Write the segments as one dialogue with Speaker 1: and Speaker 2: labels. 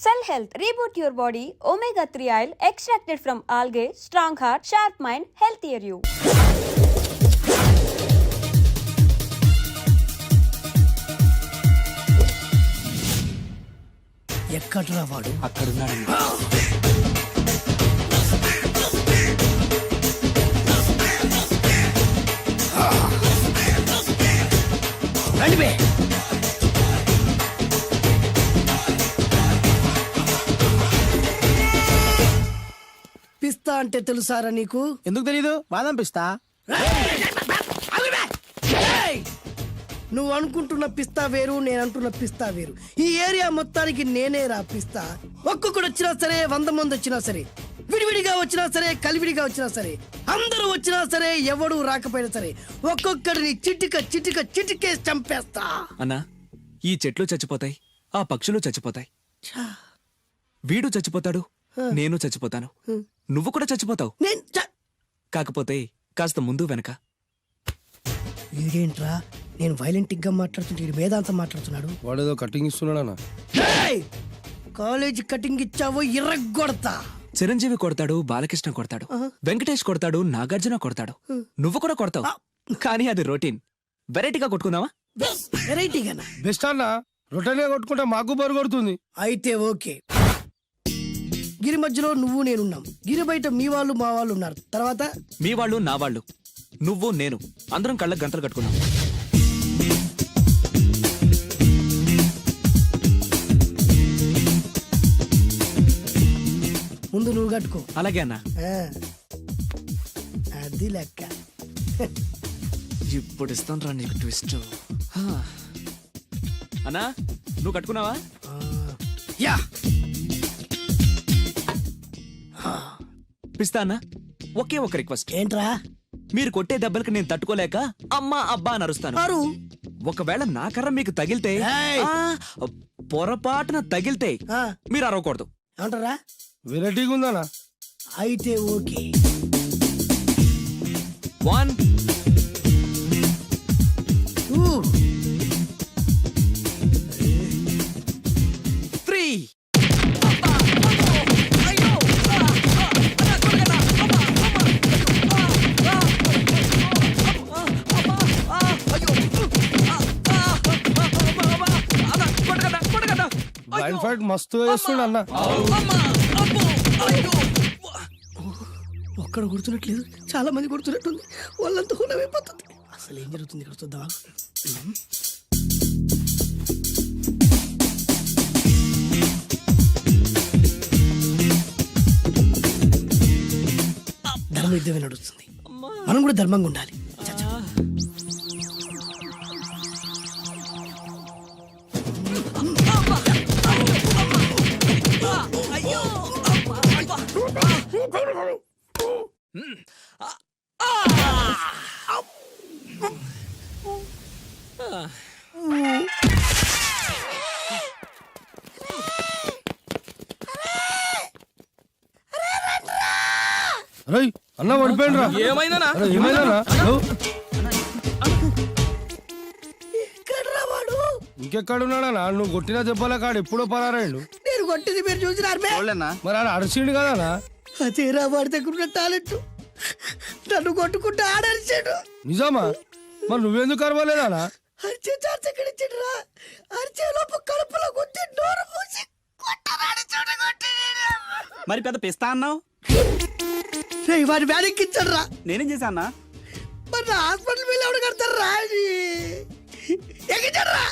Speaker 1: Cell Health, reboot your body, omega-3 oil extracted from algae, strong heart, sharp mind, healthier you.
Speaker 2: ఎక్కడ్రా వాడు?
Speaker 3: అక్కడున్నాడు.
Speaker 2: రండి బే. పిస్తా అంటే తెలుసారా నీకు?
Speaker 3: ఎందుకు తెలీదు? బాదం పిస్తా.
Speaker 2: నువ్వు అనుకుంటున్న పిస్తా వేరు, నేను అంటున్న పిస్తా వేరు. ఈ ఏరియా మొత్తానికి నేనే రా పిస్తా. ఒక్కొక్కడు వచ్చినా సరే, 100 మంది వచ్చినా సరే, విడివిడిగా వచ్చినా సరే, కలివిడిగా వచ్చినా సరే, అందరూ వచ్చినా సరే, ఎవడు రాకపోయినా సరే, ఒక్కొక్కడిని చిటికేసి చంపేస్తా.
Speaker 4: అన్నా, ఈ చెట్లు చచ్చిపోతాయి, ఆ పక్షులు చచ్చిపోతాయి, వీడు చచ్చిపోతాడు, నేను చచ్చిపోతాను, నువ్వు కూడా చచ్చిపోతావు. కాకపోతే కాస్త ముందు వెనక.
Speaker 2: వీడేంట్రా, నేను వైలెంటిక్ గా మాట్లాడుతుంటే వేదాంతం మాట్లాడుతున్నాడు.
Speaker 3: వాడేదో కటింగ్ ఇస్తున్నాడా?
Speaker 2: కాలేజీ కటింగ్ ఇచ్చావో ఇర్రగొడతా.
Speaker 4: చిరంజీవి కొడతాడు, బాలకృష్ణ కొడతాడు, వెంకటేష్ కొడతాడు, నాగార్జున కొడతాడు, నువ్వు కూడా కొడతావు. కానీ అది రొటీన్. వెరైటీగా కొట్టుకుందావా?
Speaker 2: వెరైటీగానా?
Speaker 3: బెస్ట్ అన్న. రొటెన్ గా కొట్టుకుంటే మాకు బరు కొడుతుంది.
Speaker 2: అయితే ఓకే. గిరి మధ్యలో నువ్వు నేనున్నాం. గిరి బయట మీ వాళ్ళు మా వాళ్ళు ఉన్నారు. తర్వాత
Speaker 4: మీ వాళ్ళు నా వాళ్ళు, నువ్వు నేను, అందరం కళ్ళకు గంతలు కట్టుకున్నాం.
Speaker 2: ముందు నువ్వు కట్టుకో.
Speaker 4: అలాగే అన్నా.
Speaker 2: అది లెక్క.
Speaker 4: ఇప్పుడు ఇస్తాను రా నీకు ట్విస్ట్. అన్నా, నువ్వు కట్టుకున్నావా?
Speaker 2: యా.
Speaker 4: పిస్తా అన్నా, ఒకే ఒక రిక్వెస్ట్.
Speaker 2: ఏంట్రా?
Speaker 4: మీరు కొట్టే దెబ్బలకి నేను తట్టుకోలేక అమ్మా అబ్బా అని అరుస్తాను. ఒకవేళ నా కర్ర మీకు తగిలితే, పొరపాటున తగిలితే మీరు అరవకూడదు.
Speaker 2: ఏమంటారా?
Speaker 3: వెరైటీగా ఉందనా?
Speaker 2: అయితే ఓకే.
Speaker 4: 1 2 3.
Speaker 3: బ్లైండ్ ఫైట్ మస్తు వేస్తుండ అన్న.
Speaker 2: ఒక్కడ గుర్తున్నట్లేదు, చాలా మంది గుర్తున్నట్టుంది. వాళ్ళంతా హులమైపోతుంది. అసలు ఏం జరుగుతుంది ఇక్కడ చూద్దామా? ధర్మ యుద్ధమే నడుస్తుంది. మనం కూడా ధర్మంగా ఉండాలి.
Speaker 3: అరే అన్న పడిపోయిండ్రా.
Speaker 4: ఏమైందనా?
Speaker 3: ఏమైందనా?
Speaker 2: ఇంకెక్కడున్నాడా?
Speaker 3: నువ్వు కొట్టిన దెబ్బల కాడు ఎప్పుడో పరారాయండు.
Speaker 2: నేను కొట్టింది మీరు చూసినారు.
Speaker 3: మరి ఆడ అరిసిండు కదనా?
Speaker 2: అదేరా వాడి దగ్గర ఉన్న టాలెంట్. నన్ను కొట్టుకుంటూ ఆడరిచాడు.
Speaker 3: నిజమా? మరి నువ్వెందుకు అరవలేదానా?
Speaker 2: అరిచే ఛాన్స్ ఎక్కడిచ్చాడురా? అరిచే లోపు కడుపులో గుద్ది నోరు మూసి కొట్టరాని చోట కొట్టి.
Speaker 5: మరి పెద్ద పిస్తా అన్నావు?
Speaker 2: వాడి వ్యాధికిచ్చాడు రా.
Speaker 5: నేనేం చేశానా?
Speaker 2: మరి హాస్పిటల్ వెళ్ళి ఎవడు కడతారు రా? ఎక్కించాడు రా.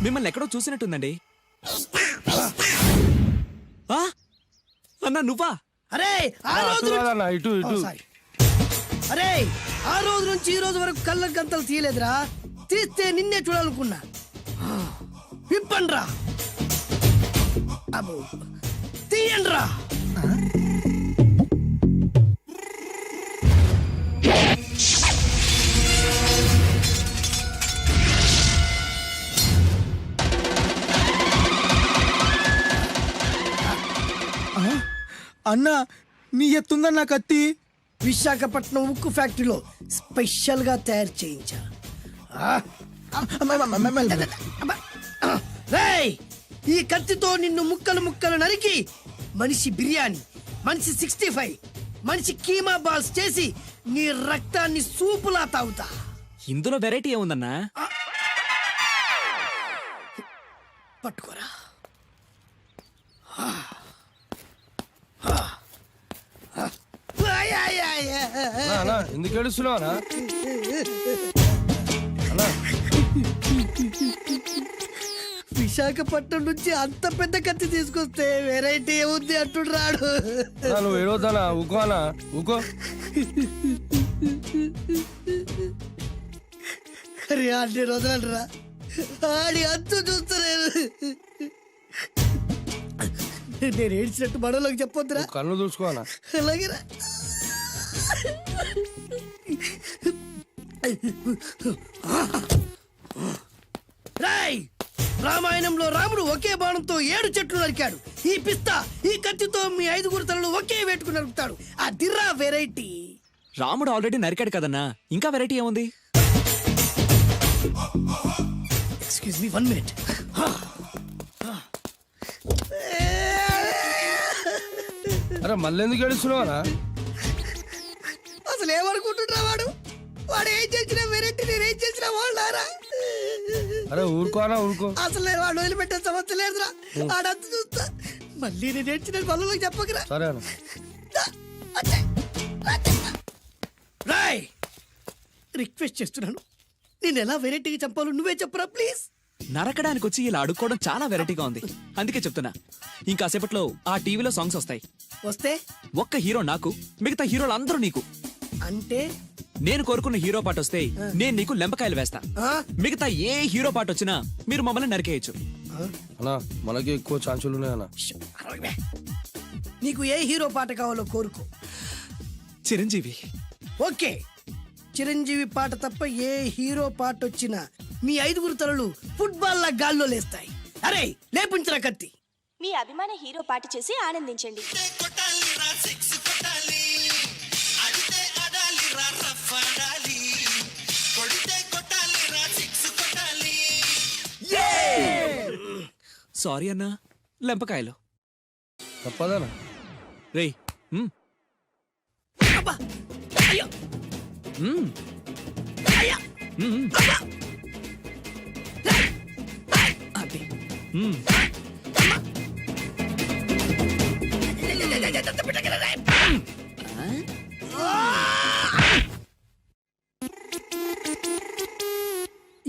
Speaker 4: మిమ్మల్ని ఎక్కడో చూసినట్టుందండి. అన్నా నువ్వా?
Speaker 2: అరే ఆ రోజు
Speaker 3: ఇటు ఇటు.
Speaker 2: అరే ఆ రోజు నుంచి ఈ రోజు వరకు కళ్ళ గంతలు తీయలేదురా. తీస్తే నిన్నే చూడాలనుకున్నా. విప్పండ్రా. అబ్బో తీయండ్రా.
Speaker 6: అన్నా నీ ఎత్తుందన్న కత్తి.
Speaker 2: విశాఖపట్నం ఉక్కు ఫ్యాక్టరీలో స్పెషల్ గా తయారు చేయించా. రేయ్, ఈ కత్తితో నిన్ను ముక్కలు ముక్కలు నరికి మనిషి బిర్యానీ, మనిషి 65, మనిషి కీమా బాల్స్ చేసి నీ రక్తాన్ని సూపులా తాగుతా.
Speaker 4: ఇందులో వెరైటీ ఏముందన్నా?
Speaker 2: పట్టుకోరా.
Speaker 3: అన్నా, అన్నా, ఎందుకు ఏడుస్తున్నావు అన్నా? అన్నా,
Speaker 2: విశాఖపట్నం నుంచి అంత పెద్ద కత్తి తీసుకొస్తే వెరైటీ ఏముంది అంటుడు రాడు.
Speaker 3: అన్నా, నువ్వు ఏడవద్దనా? ఊకో అన్నా, ఊకో.
Speaker 2: అరే అన్ని రోజులరా, ఆడి అంతు చూస్తలేదు. నేను ఏడ్చినట్టు మనలోకి చెప్పొద్దురా.
Speaker 3: నువ్వు కళ్ళు చూసుకో అన్నా.
Speaker 2: అలాగేరా. రాయ్, రామాయణంలో రాముడు ఒకే బాణంతో 7 చెట్లు నరికాడు. ఈ పిస్తా ఈ కత్తితో మీ 5 తలలు ఒకే వేటుకు నరుకుతాడు. ఆ దిర్రా వెరైటీ.
Speaker 4: రాముడు ఆల్రెడీ నరికాడు కదన్నా, ఇంకా వెరైటీ ఏముంది?
Speaker 2: Excuse me 1 minute.
Speaker 3: అరే మళ్ళీ ఎందుకు ఏడుస్తున్నావు అన్నా?
Speaker 2: అసలు ఏమనుకుంటున్నా వాడు? వాడు ఏం చేసిన వెరైటీ, నేను ఏం చేసిన వాళ్ళారా?
Speaker 3: అరే ఊరుకో అన్నా, ఊరుకో.
Speaker 2: అసలు నేను వాడు వదిలిపెట్టే సమస్య లేదురా. ఆడంత చూస్తా. మళ్ళీ నేను ఏడ్చిన పనులకు చెప్పకరా.
Speaker 3: సరే అన్న.
Speaker 2: రాయ్, రిక్వెస్ట్ చేస్తున్నాను, నేను ఎలా వెరైటీగా చంపాలో నువ్వే చెప్పరా ప్లీజ్.
Speaker 4: నరకడానికి వచ్చి ఇలా అడుక్కోవడం చాలా వెరైటీగా ఉంది, అందుకే చెప్తున్నా. ఇంకాసేపట్లో ఆ టీవీలో సాంగ్స్ వస్తాయి.
Speaker 2: వస్తే
Speaker 4: ఒక్క హీరో నాకు, మిగతా హీరోలు అందరూ నీకు.
Speaker 2: అంటే
Speaker 4: నేను కోరుకున్న హీరో పాట వస్తే నేను నీకు లెంపకాయలు వేస్తా.
Speaker 2: ఆ?
Speaker 4: మిగతా ఏ హీరో పాట వచ్చినా మీరు మమ్మల్ని నరికేయచ్చు.
Speaker 3: అన్నా, మనకి ఎక్కువ ఛాన్సులు ఉన్నాయి అన్న.
Speaker 2: అరవై. నీకు ఏ హీరో పాట కావాలో కోరుకో.
Speaker 4: చిరంజీవి.
Speaker 2: ఓకే, చిరంజీవి పాట తప్ప ఏ హీరో పాట వచ్చినా మీ 5 తలలు ఫుట్బాల్ లా గాల్లో లేస్తాయి. అరే లేపించరా కత్తి.
Speaker 7: మీ అభిమాన హీరో పాట చేసి ఆనందించండి.
Speaker 4: సారీ అన్నా, లెంపకాయలు.
Speaker 3: తప్పదనా?
Speaker 4: రేయ్,
Speaker 2: అబ్బా! అయ్యో! అయ్యా!
Speaker 4: అది.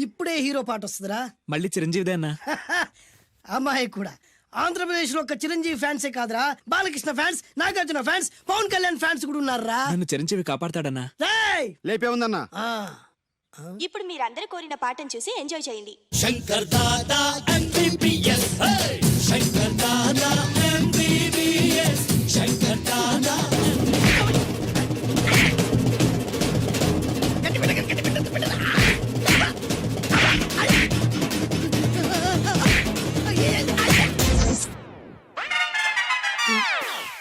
Speaker 2: ఇప్పుడే హీరో పాట వస్తుందిరా.
Speaker 4: మళ్ళీ చిరంజీవిదే అన్నా.
Speaker 2: అమ్మాయి కూడా ఆంధ్రప్రదేశ్ లో ఒక చిరంజీవి ఫ్యాన్సే కాదురా, Balakrishna fans, Nagarjuna fans, Pawan Kalyan fans కూడా ఉన్నారా.
Speaker 4: నన్ను చిరంజీవి కాపాడతాడన్నా.
Speaker 2: రేయ్!
Speaker 5: లేపే ఉందన్నా.
Speaker 2: ఆ,
Speaker 7: ఇప్పుడు మీరందరూ కోరిన పాటను చూసి ఎంజాయ్ చేయండి.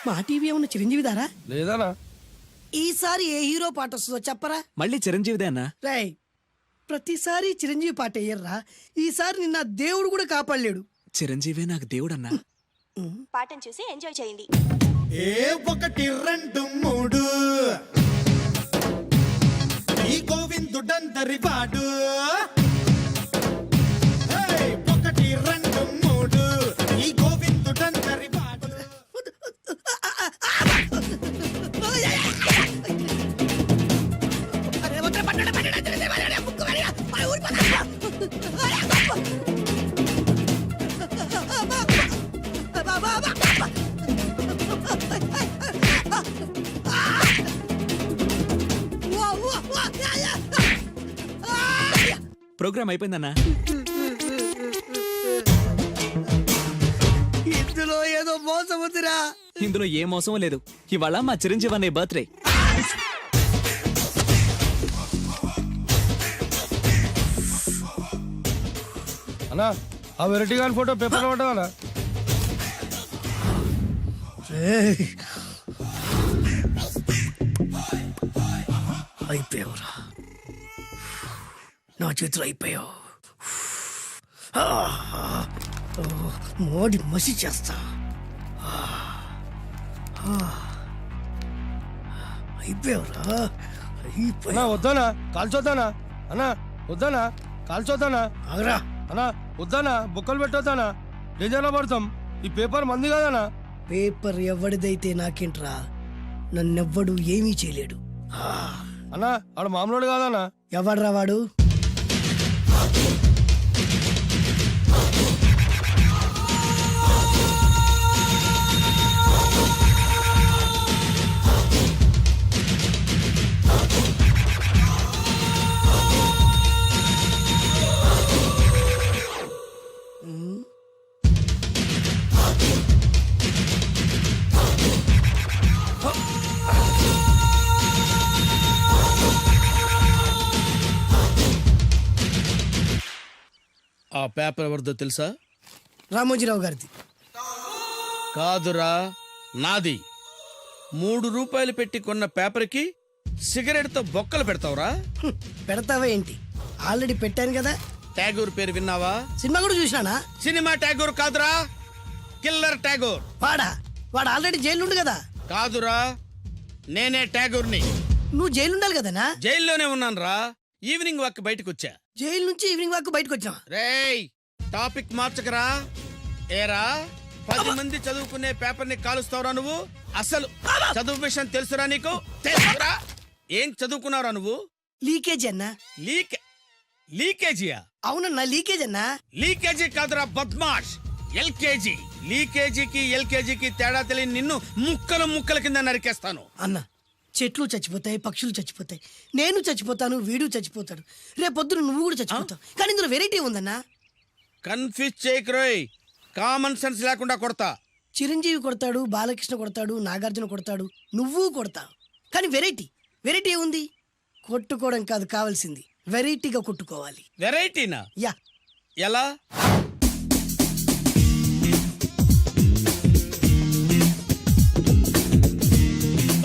Speaker 2: మా టీవీ ఏమన్నా చిరంజీవి దారా?
Speaker 3: లేదనా?
Speaker 2: ఈసారి ఏ హీరో పాట వస్తుందో చెప్పరా.
Speaker 4: మళ్ళీ చిరంజీవిదే అన్నా.
Speaker 2: రేయ్, ప్రతిసారి చిరంజీవి పాట వేయర్రా. ఈసారి నిన్న దేవుడు కూడా కాపాడలేడు.
Speaker 4: చిరంజీవే నాకు దేవుడన్నా.
Speaker 7: పాటను చూసి ఎంజాయ్ చేయండి.
Speaker 6: 1 2 3 ఈ గోవిందుడందరి వాడు. 1 2 3 ఈ గోవిందుడందరి వాడు.
Speaker 4: ప్రోగ్రామ్ అయిపోయిందన్నా.
Speaker 2: ఇందులో ఏదో మోసం ఉందిరా.
Speaker 4: ఇందులో ఏ మోసం లేదు. ఇవాళ మా చిరంజీవి అనే బర్త్డే.
Speaker 3: అన్నా, ఆ వెరైటీ గాని ఫోటో పేపర్ పడ్డా?
Speaker 2: ఏయ్. అయిపోయావురా, నా చేతులు అయిపోయావు. మోడి మసి చేస్తా. అయిపోయావురా,
Speaker 3: అన్నా
Speaker 2: అయిపోయావు.
Speaker 3: వద్దానా కాల్చొద్దానా అన్నా వద్దానా కాల్చొద్దానా
Speaker 2: ఆగరా.
Speaker 3: అన్నా వద్దానా బొక్కలు పెట్టొద్దానా డేంజర్లో పడతాం ఈ పేపర్ మంది కదనా
Speaker 2: పేపర్ ఎవడిదైతే నాకేంట్రా, నన్నెవ్వడు ఏమీ చేయలేడు.
Speaker 3: అన్నా ఆడు మామూలు కాదనా
Speaker 2: ఎవడ్రా వాడు?
Speaker 8: ఆ పేపర్ ఎవరిదో తెలుసా?
Speaker 2: రామోజీరావు గారిది.
Speaker 8: కాదురా, నాది. 3 రూపాయలు పెట్టి కొన్న పేపర్కి సిగరెట్తో బొక్కలు పెడతావురా?
Speaker 2: పెడతావా ఏంటి? ఆల్రెడీ పెట్టాను కదా.
Speaker 8: ట్యాగూర్ పేరు విన్నావా?
Speaker 2: సినిమా కూడా చూసినానా?
Speaker 8: సినిమా ట్యాగూర్ కాదురా, కిల్లర్ ట్యాగూర్.
Speaker 2: వాడు ఆల్రెడీ జైలు ఉండు కదా.
Speaker 8: కాదురా, నేనే ట్యాగూర్ని.
Speaker 2: నువ్వు జైలు ఉండాలి కదనా?
Speaker 8: జైల్లోనే ఉన్నానురా. ఈవినింగ్ వాక్ బయటకు వచ్చా.
Speaker 2: జైలు నుంచి ఈవినింగ్ వాక్ బయటకు వచ్చినా.
Speaker 8: రేయ్, టాపిక్ మార్చకరా. ఏరా, 10 మంది చదువుకునే పేపర్ ని కాలుస్తావురా నువ్వు? అసలు చదువు విషయం తెలుసురా నీకు? తెలుసురా? ఏం చదువుకున్నావురా నువ్వు?
Speaker 2: లీకేజ్ అన్నా.
Speaker 8: లీకేజీయా?
Speaker 2: అవునన్నా, లీకేజ్ అన్నా.
Speaker 8: లీకేజీ కాదురా బద్మాష్, ఎల్కేజీ. లీకేజీకి ఎల్కేజీకి తేడా తెలియని నిన్ను ముక్కలు ముక్కల కింద నరికేస్తాను.
Speaker 2: అన్న, చెట్లు చచ్చిపోతాయి, పక్షులు చచ్చిపోతాయి, నేను చచ్చిపోతాను, వీడు చచ్చిపోతాడు, రేపొద్దున నువ్వు కూడా చచ్చిపోతావు. కానీ ఇందులో వెరైటీ ఉందన్నా.
Speaker 8: కన్ఫ్యూజ్ చేయకురోయ్, కామన్ సెన్స్ లేకుండా కొడతా.
Speaker 2: చిరంజీవి కొడతాడు, బాలకృష్ణ కొడతాడు, నాగార్జున కొడతాడు, నువ్వు కొడతావు. కానీ వెరైటీ ఉంది. కొట్టుకోవడం కాదు కావాల్సింది, వెరైటీగా కొట్టుకోవాలి.
Speaker 8: వెరైటీనా?
Speaker 2: యా.
Speaker 8: ఎలా?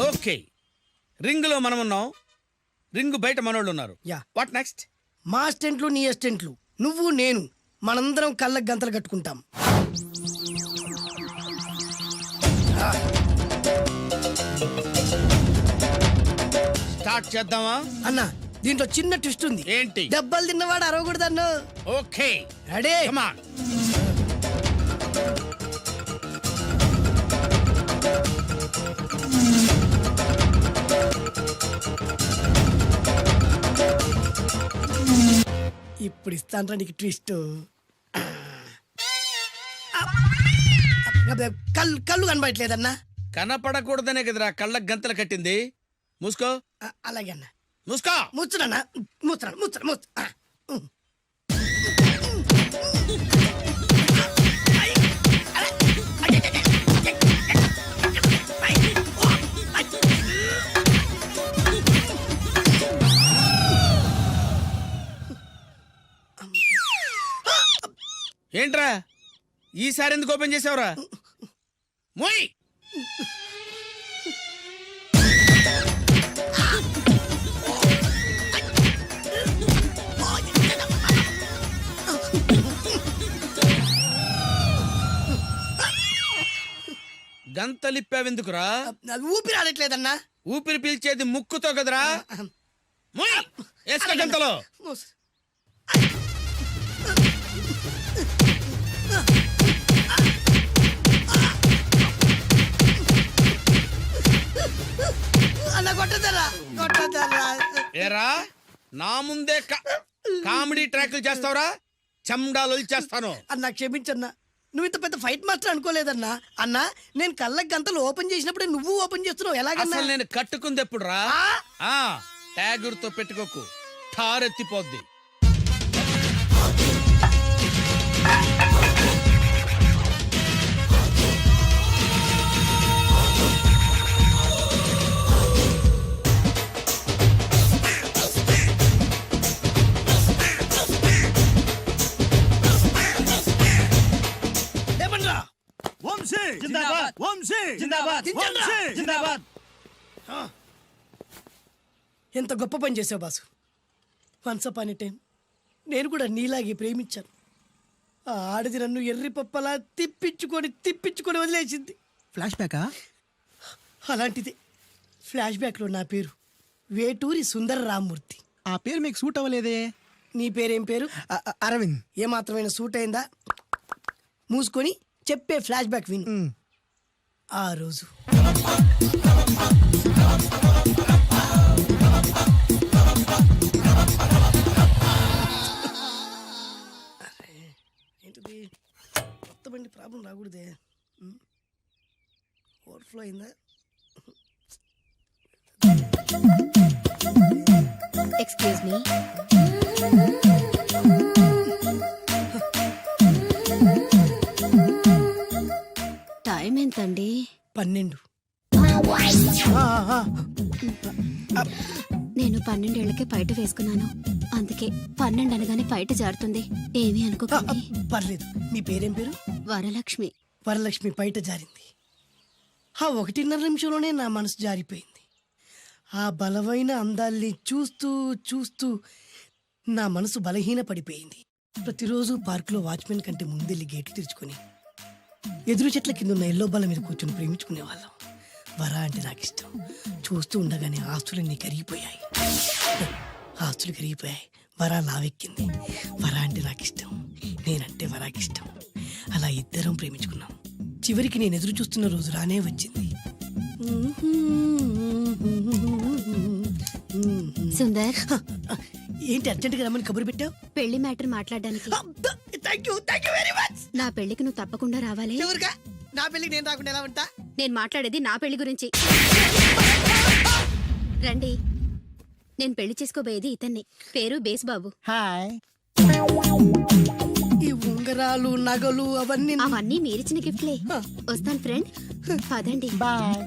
Speaker 8: ఓకే, రింగ్ లో మనం ఉన్నాం, రింగ్ బయట మనోళ్ళు ఉన్నారు.
Speaker 2: యా.
Speaker 8: What next?
Speaker 2: మా అసిస్టెంట్లు, నీ అసిస్టెంట్లు, నువ్వు నేను, మనందరం కళ్ళకు గంతలు కట్టుకుంటాం.
Speaker 8: స్టార్ట్ చేద్దామా?
Speaker 2: అన్న, దీంట్లో చిన్న ట్విస్ట్ ఉంది.
Speaker 8: ఏంటి?
Speaker 2: దెబ్బలు తిన్నవాడు అరవకూడదన్ను.
Speaker 8: Okay,
Speaker 2: ready?
Speaker 8: Come on.
Speaker 2: ఇప్పుడు ఇస్తాను నీకు ట్విస్ట్. కళ్ళు కనబడట్లేదన్నా.
Speaker 8: కనపడకూడదనే కదరా కళ్ళకు గంతలు కట్టింది. మూసుకో.
Speaker 2: అలాగే అన్న.
Speaker 8: మూసుకో.
Speaker 2: ముచ్చునన్నా, ముచ్చున.
Speaker 8: ఏంట్రా ఈసారి ఎందుకు ఓపెన్ చేసావురా? మోయ్. గంతలిప్పావెందుకురా?
Speaker 2: ఊపిరి ఆడట్లేదన్నా.
Speaker 8: ఊపిరి పీల్చేది ముక్కుతో కదరా. మోయ్, వేసుకో గంతలో.
Speaker 2: అన్న కొట్టదరా.
Speaker 8: ఏరా, నా ముందే కామెడీ ట్రాక్లు చేస్తావురా? చెమ్డాలు చేస్తాను.
Speaker 2: అన్నా క్షమించన్నా, నువ్వు ఇంత పెద్ద ఫైట్ మాస్టర్ అనుకోలేదన్నా. అన్నా, నేను కళ్ళకి గంతలు ఓపెన్ చేసినప్పుడే నువ్వు ఓపెన్ చేస్తున్నావు, ఎలాగన్నా?
Speaker 8: అసలు నేను కట్టుకుంది ఎప్పుడు రా? ట్యాగూర్తో పెట్టుకోకు, ఠారెత్తిపోద్ది.
Speaker 2: ఎంత గొప్ప పని చేసావు boss. Once upon a time నేను కూడా నీలాగే ప్రేమించాను. ఆ ఆడది నన్ను ఎర్రి పప్పలా తిప్పించుకొని వదిలేసింది.
Speaker 9: ఫ్లాష్ బ్యాకా?
Speaker 2: అలాంటిది ఫ్లాష్ బ్యాక్లో నా పేరు వేటూరి సుందర రామ్మూర్తి.
Speaker 9: ఆ పేరు మీకు సూట్ అవ్వలేదే.
Speaker 2: నీ పేరేం పేరు?
Speaker 9: అరవింద్.
Speaker 2: ఏమాత్రమైన సూట్ అయిందా? మూసుకొని చెప్పే ఫ్లాష్ బ్యాక్ విను. ఆ రోజు ఏంటిది కొత్త బండి ప్రాబ్లం రాకూడదే. ఓవర్ఫ్లో అయిందా?
Speaker 7: Excuse me. టైం ఎంతండి?
Speaker 2: 12.
Speaker 7: నేను 12 ఏళ్లకే పైట వేసుకున్నాను. అందుకే 12 అనగానే పైట జారుతుంది. ఏమీ అనుకోకండి.
Speaker 2: పర్లేదు. మీ పేరేం పేరు?
Speaker 7: వరలక్ష్మి.
Speaker 2: వరలక్ష్మి పైట జారింది. ఆ 1.5 నిమిషంలోనే నా మనసు జారిపోయింది. ఆ బలమైన అందాల్ని చూస్తూ చూస్తూ నా మనసు బలహీన పడిపోయింది. ప్రతిరోజు పార్కులో వాచ్మెన్ కంటే ముందెళ్ళి గేట్లు తెరుచుకొని ఎదురు చెట్ల కింద ఉన్న ఎల్లో బాల మీద కూర్చొని ప్రేమించుకునే వాళ్ళం. వరా అంటే నాకు ఇష్టం. చూస్తూ ఉండగానే ఆస్తులన్నీ కరిగిపోయాయి. వరా లావెక్కింది. వరా అంటే నాకు ఇష్టం, నేనంటే వరాకి ఇష్టం. అలా ఇద్దరం ప్రేమించుకున్నాం. చివరికి నేను ఎదురు చూస్తున్న రోజు రానే వచ్చింది.
Speaker 7: సుందర్,
Speaker 2: ఏంటి అర్జెంట్గా రమ్మని కబురు పెట్టావు?
Speaker 7: పెళ్లి మ్యాటర్ మాట్లాడడానికి.
Speaker 2: Thank you very much.
Speaker 7: నా పెళ్లికి నువ్వు తప్పకుండా రావాలి.
Speaker 2: ఎవరుగా? నా పెళ్ళికి నేను రాకుండా ఎలా ఉంటా?
Speaker 7: నేను మాట్లాడేది నా పెళ్లి గురించి. రండి. నేను పెళ్లి చేసుకోబోయేది ఇతన్ని. పేరు బేస్బాబు.
Speaker 9: హాయ్.
Speaker 2: ఈ ఉంగరాలు నగలు అవన్నీ
Speaker 7: అవన్నీ మీరిచ్చిన గిఫ్ట్లే. వస్తాను ఫ్రెండ్. పదండి.
Speaker 9: బాయ్.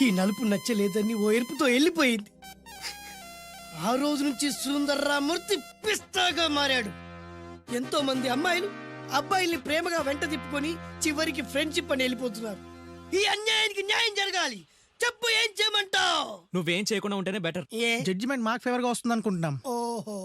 Speaker 2: ఈ నలుపు నచ్చలేదని ఓ ఎరుపుతో వెళ్ళిపోయింది. ఆ రోజు నుంచి సుందర్రామూర్తి పిస్తాగా మారాడు. ఎంతో మంది అమ్మాయిలు అబ్బాయిల్ని ప్రేమగా వెంట తిప్పుకొని చివరికి ఫ్రెండ్షిప్ అని వెళ్ళిపోతున్నారు. ఈ అన్యాయానికి న్యాయం జరగాలి. చెప్పు, ఏం చేయమంటావు?
Speaker 4: నువ్వేం చేయకుండా ఉంటేనే బెటర్.
Speaker 2: ఏ
Speaker 9: జడ్జిమెంట్ మాకు ఫేవర్ గా వస్తుంది అనుకుంటున్నాం.
Speaker 2: ఓహో.